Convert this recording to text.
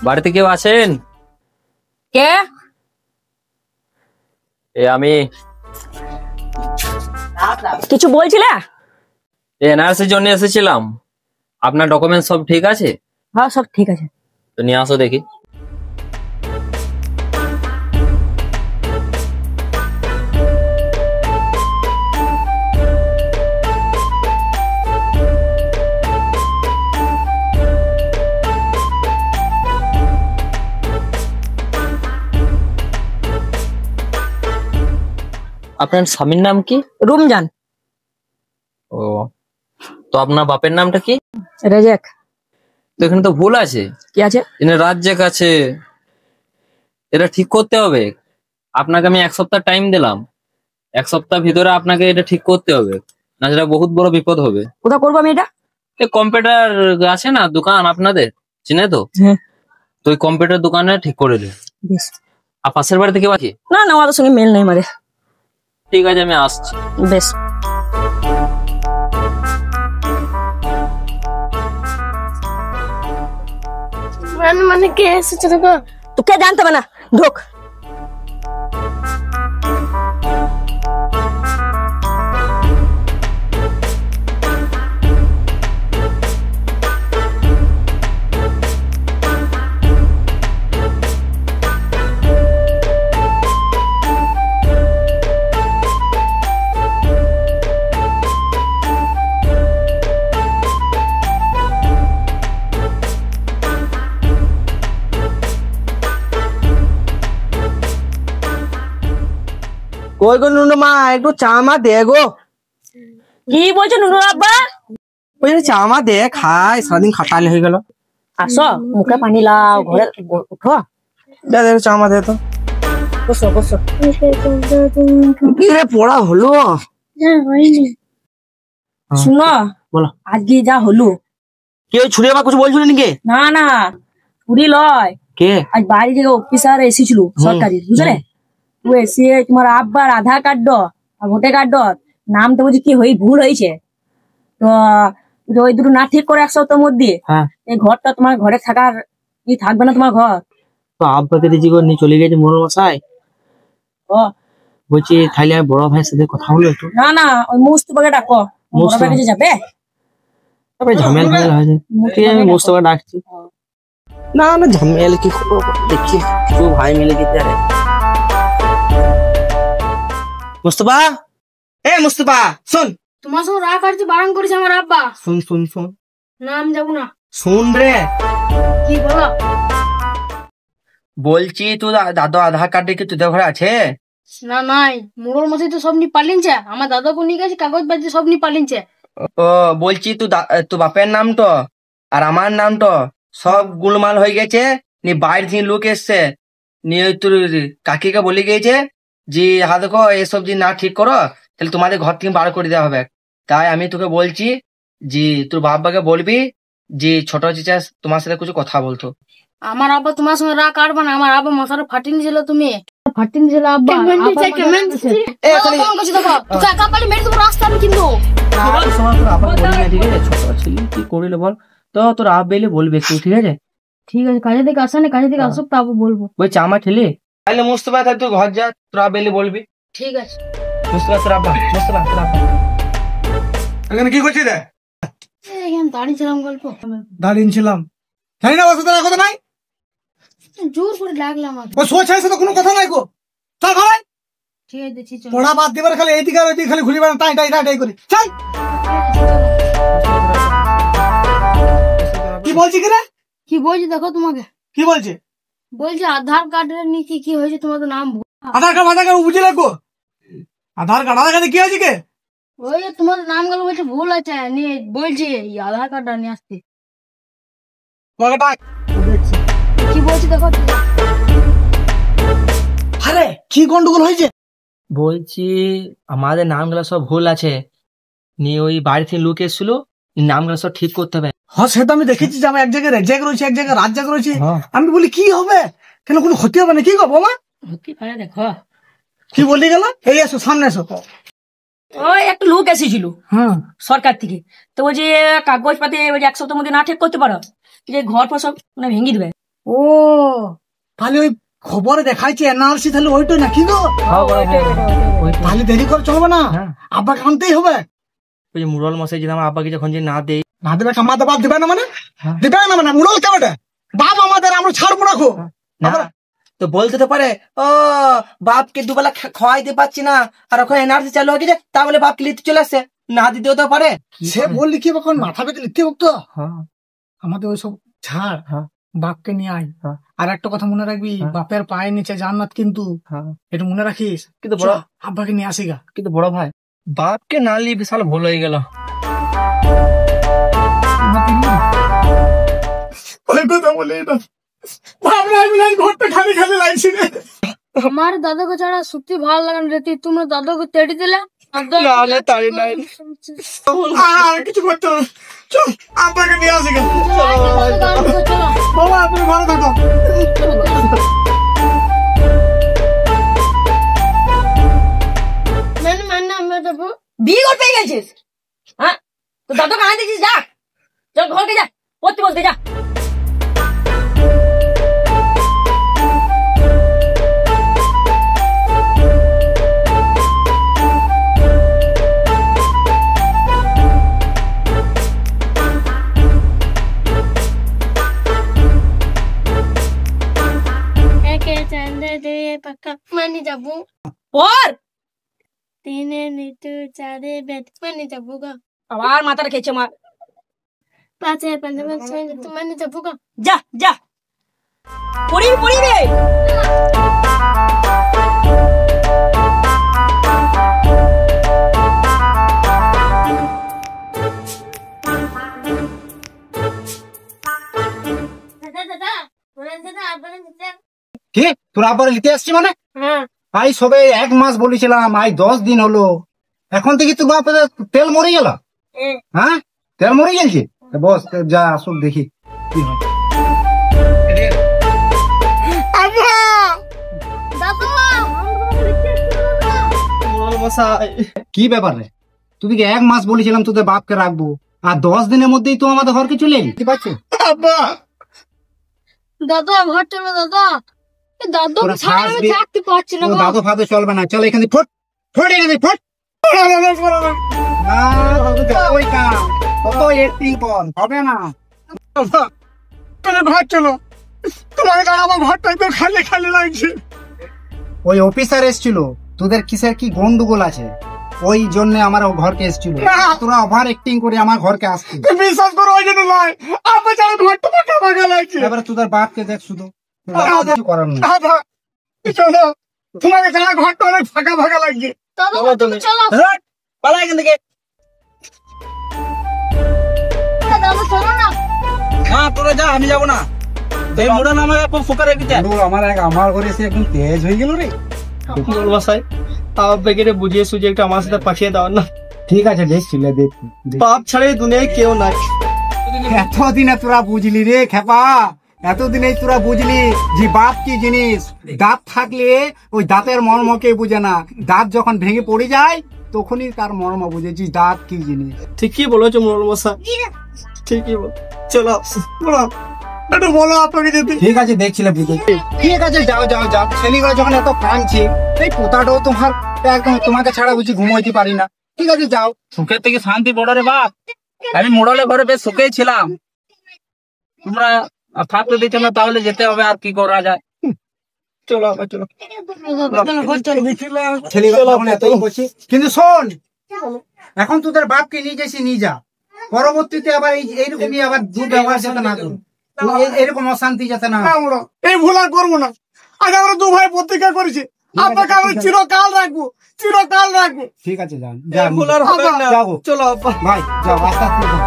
বাড়িতে কেউ আছেন? কে? আমি। কিছু বলছিলে? এনআরসির জন্য এসেছিলাম। আপনার ডকুমেন্ট সব ঠিক আছে? হ্যাঁ, সব ঠিক আছে। তো নিয়ে আসো দেখি। আপনার স্বামীর নাম কি? রমজান। ও, তো আপনার বাপের নামটা কি? রেজেক। তো এখানে তো ভুল আছে। কি আছে? এখানে রাজ্জাক আছে। এটা ঠিক করতে হবে। আপনাকে আমি 1 সপ্তাহ টাইম দিলাম। 1 সপ্তাহ ভিতরে আপনাকে এটা ঠিক করতে হবে, না সেটা বহুত বড় বিপদ হবে। কোথায় করবো আমি এটা? এই কম্পিউটার আছে না দোকান আপনাদের, চিনে তো? হ্যাঁ। তো ওই কম্পিউটার দোকানে ঠিক করে দিন। বেশ। আর পাশের বাড়িতে কেউ আছে? না না, আমাদের সঙ্গে মেল নেই মারে। ঠিক আছে, আমি আসছি। বেশ। মানে কে এসেছে দেখো? তোকে জানতে হবে না, ঢোক। কই গো নুনু মা, একটু চা মা দে গো। কি বলছো নুনু আব্বা? ওই চা মা দে, খাই, সারাদিন খাটালে হয়ে গেল। আসো, মুখে পানি লাও, ঘরে উঠো। দে দে চা মা দে তো। বসো বসো। কি রে পড়া হলো? হয়নি। শুনো, বলো। আজকে যা হলো। কে ছুড়ে বা কিছু বলছিল নাকি? না না, চুরি লয়। কে? আজ বাড়ি থেকে অফিসার এসেছিল সরকারি, বুঝলে? ও এসে তোমার আব্বার আধার কার্ড আর ভোটার কার্ড নামটা বুঝি কি ভুল হয়েছে, তো ওই দুটো না ঠিক করে 1 সপ্তাহের মধ্যে এই ঘরটা তোমার ঘরে থাকার থাকবে না তোমার ঘর। তো আব্বাকে জীবন নিয়ে চলে গেছে মোড় মশাই। ও বলছি তাহলে বড় ভাইয়ের সাথে কথা বলো একটু। না না, ওই মুস্তফাকে ডাকো। মুস্তফা কাছে যাবে, তবে ঝামেলা হয়েছে। ঠিক আছে, আমি মুস্তফা ডাকছি। না না, ঝামেলা কি করবো দেখছি, দু ভাই মিলে গেছে। মুস্তফা, মুস্তফা শোন। তোমার সঙ্গে রাগ করতে বারণ করেছে আমার আব্বা। শুন শুন শুন। না আমি যাবো না। শুন রে। কি বলো? বলছি তুই দাদা আধার কার্ড কি তোদের ঘরে আছে? না নাই, মোড়ল মশাই তো সব নিয়ে পালিয়েছে। আমার দাদাকে নিয়ে গেছে, কাগজ বাজি সব নিয়ে পালিয়েছে। ও বলছি তুই বাপের নাম তো আর আমার নাম তো সব গুলমাল হয়ে গেছে। নিয়ে বাইরে থেকে লোক এসছে, নিয়ে তোর কাকিকে বলে গিয়েছে যে হা দেখো এসব যে না ঠিক করো তাহলে তোমাদের ঘর থেকে বার করে দেওয়া হবে। তাই আমি তোকে বলছি যে তোর বাবাকে বলবি যে ছোট চিচা তোমার সাথে কিছু কথা বলতো। আমার আব্বা তোমার সঙ্গে রাগ কাটবে না। আমার আব্বা মশাটা ফাটিয়ে দিয়েছিল, তুমি ফাটিয়ে দিয়েছিল আব্বা। তোকে একা পালি মেরে দেবো রাস্তা আমি কিন্তু। ছোট ছেলে কি করিলে বল তো, তোর আব্বা এলে বলবে একটু, ঠিক আছে? ঠিক আছে, কাজে থেকে আসা না, কাজে থেকে আসুক তারপর বলবো। বলছি আমার ছেলে তাহলে মুস্তফা, তাহলে তুই ঘর যা, তোর আব্বা এলে বলবি। ঠিক আছে মুস্তফা তোর আব্বা, মুস্তফা তোর আব্বা এখানে কি করছিস রে? এখানে দাঁড়িয়েছিলাম, গল্প দাঁড়িয়েছিলাম, জানি না ওর সাথে কথা নাই। জোর করে লাগলাম আমাকে। ও সোচ্ছার সাথে কোনো কথা নাই গো। চল ভাই, ঠিক আছে দেখছি, চল। পড়া বাদ দিবার খালি এইদিকে আর ওইদিকে খালি ঘুরি বেড়ান, টাই টাই টাই করি। চল। কি বলছি কি রে? কি বলছি দেখো তোমাকে। কি বলছে? বলছি আধার কার্ডের নিচে কি হয়েছে, তোমাদের নাম আধার কার্ড বুঝে লাগবো। আধার কার্ডে কি হয়েছে কে? ওই যে তোমাদের নাম গুলো বলছে ভুল আছে, নিয়ে বলছি এই আধার কার্ডটা নিয়ে আসতে। তোমাকে ডাক, দেখছি কি বলছি দেখো। কি গন্ডগোল হয়েছে? বলছি আমাদের নামগুলো সব ভুল আছে, নিয়ে ওই বাড়ি থেকে লোক এসেছিল, নামগুলো সব ঠিক করতে হবে। হ্যাঁ সেটা আমি দেখেছি যে আমার এক জায়গায় রেজাক রয়েছে, এক জায়গায় রাজ্জাক রয়েছে। হ্যাঁ। আমি বলি কি হবে, কেন কোনো ক্ষতি হবে না? কি গো বৌমা, দেখো কি বলি গেল? এই এসো, সামনে এসো। ওই একটা লোক এসেছিল হ্যাঁ, সরকার থেকে, তো ওই যে কাগজ পাতি ওই যে 1 সপ্তাহের মধ্যে না ঠিক করতে পারো, যে ঘর ফর সব মানে ভেঙে দিবে। ও তাহলে ওই খবরে দেখাইছে এনআরসি, তাহলে ওইটাই নাকি গো? তাহলে দেরি করে চলবে না, হ্যাঁ। আব্বাকে আনতেই হবে। ওই যে মুরল মশাই যদি আমার আব্বাকে যখন যে না দেই, না দেবে কামাতে বাপ দিবে না মানে? হ্যাঁ। দিবে না মানে মুড়ল কে ওটা? বাপ আমাদের, আমরা ছাড়বো রাখো। না তো বলতে তো পারে ও বাপকে দুবেলা খাওয়াইতে পারছি না, আর ওখানে এনআরসি চালু হয়ে গেছে, তাহলে বাপকে লিখতে চলে আসছে, না দিতেও তো পারে। সে বললি কি এখন মাথা পেতে লিখতে হোক? হ্যাঁ, আমাদের ওইসব ছাড়, হ্যাঁ। বাপকে নিয়ে আয়। হ্যাঁ। আর একটা কথা মনে রাখবি, হ্যাঁ। বাপের পায়ের নিচে জান্নাত কিন্তু, হ্যাঁ। এটা মনে রাখিস। কিন্তু বড় চ, আব্বাকে নিয়ে আসি গা। কিন্তু বড় ভাই, বাপকে না নিয়ে বিশাল ভুল হয়ে গেল। ওই কথা বলে এটা ভাবনা ঘরটা খালি খালি লাগছে রে। আমার দাদাকে ছাড়া সত্যি ভালো লাগে না রে। তোমরা দাদাকে তেড়ে দিলে না, তাড়ি নাই। আর কিছু করতে হবে, চল আব্বাকে নিয়ে আসি গা। চলো বাবা তুমি ভালো থাকো। মানে আমরা যাবো। বিয়ে ঘর পেয়ে গেছিস? হ্যাঁ, তো দাদুকে আনতে দিছিস, যা চল ঘরকে যা, পড়তে বলতে যা। একে চান্দে দিয়ে পাকা মানে যাবো। পর তিনে নিতু চারে বেদ মানে যাবো গা। আবার মাথাটা খেয়েছে আমার। পাঁচে পাঁচে মানে যাবো গা। যা যা, পড়িবি পড়িবি। কি তোর আবার নিতে আসছি মানে? হ্যাঁ আই সবে 1 মাস বলেছিলাম, আই 10 দিন হলো, এখন থেকে তো বাপ তেল মরে গেল। হ্যাঁ, তেল মরে গেছে। বস যা আসুক দেখি কি হয়। মুরল মশাই, কি ব্যাপার রে? তুই কি 1 মাস বলেছিলাম তোদের বাপকে রাখবো, আর 10 দিনের মধ্যেই তো আমাদের ঘরকে চলে এলি, ঠিক আছে? আব্বা দাদা ঘর চলো দাদা। দাদুকে তোরা ছাড়া আমি থাকবি? থাকতে পারছি না ও গো। দাদু ফাদু চলবে না, চল এখানে ফট ফট, এখানে ফট। না ওই কাম কত একটি পর হবে না। তুমি ঘর চলো, তোমাকে ছাড়া আমার ঘরটা একদম খালি খালি লাগছে। ওই অফিসার এসেছিল, তোদের কিসের কি গন্ডগোল আছে, ওই জন্য আমার ও ঘরকে এসেছিল। তোরা ওভার অ্যাক্টিং করে আমার ঘরকে আসছিস। তুমি বিশ্বাস করো, ওই জন্য নয়, আব্বা ছাড়া ঘরটা ফাঁকা ফাঁকা লাগছে। এবারে তোদের বাপকে দেখ শুধু, কিছু করার নেই। আব্বা চলো, তোমাকে ছাড়া ঘরটা অনেক ফাঁকা ফাঁকা লাগছে। দাদা তুমি চলো। পালা এখান থেকে। দাদা চলো না। না তোরা যা, আমি যাবো না। এই মুরল আমাকে ফোকা রেখেছে। আমার ঘরে এসে একদম তেজ হয়ে গেল রে। মুরল মশাই, আব্বাকে বুঝিয়ে সুঝিয়ে একটু আমার সাথে পাঠিয়ে দাও না। ঠিক আছে দেখছি, দেখছি। বাপ ছাড়া এই দুনিয়ায় কেউ নাই। এতদিনে তোরা বুঝলি রে খেপা, এতদিনে তোরা বুঝলি যে বাপ কি জিনিস। দাঁত থাকলে ওই দাঁতের মর্মকে বুঝে না, দাঁত যখন ভেঙে পড়ে যায় তখনই তার মর্ম বুঝেছি দাঁত কি জিনিস। ঠিকই বলেছো মুরল মশাই, ঠিকই বল। চলো একটু বলো আপনাকে যেতে। ঠিক আছে দেখছিলে বুঝে, ঠিক আছে যাও যাও যাও। ছেলেগুলো যখন এত কাঁদছে, এই পোতাটাও তোমার একদম, তোমাকে ছাড়া বুঝি ঘুমাইতে পারি না। ঠিক আছে যাও। সুখের থেকে শান্তি বড় রে বাপ। আমি মোড়লে ঘরে বেশ সুখেই ছিলাম, তোমরা থাকতে দিচ্ছ না, তাহলে যেতে হবে, আর কি করা যায়। চলো আবার চলো। ছেলেগুলো যখন এতই করছে, কিন্তু শোন, এখন তোদের বাপকে নিয়ে যাইছি, নিয়ে যা। পরবর্তীতে আবার এইরকমই আবার দুর্ব্যবহার যাতে না করুন, এরকম অশান্তি যাতে না হয়। আমরা এই ভুল আর করবো না। আজ আমরা 2 ভাই প্রতিজ্ঞা করেছি, আপনাকে আমরা চিরকাল রাখবো, চিরকাল রাখবো। ঠিক আছে যান, যান ভুল আর হবে না। যাও চলো আব্বা। ভাই, যাও আস্তে আস্তে যাও।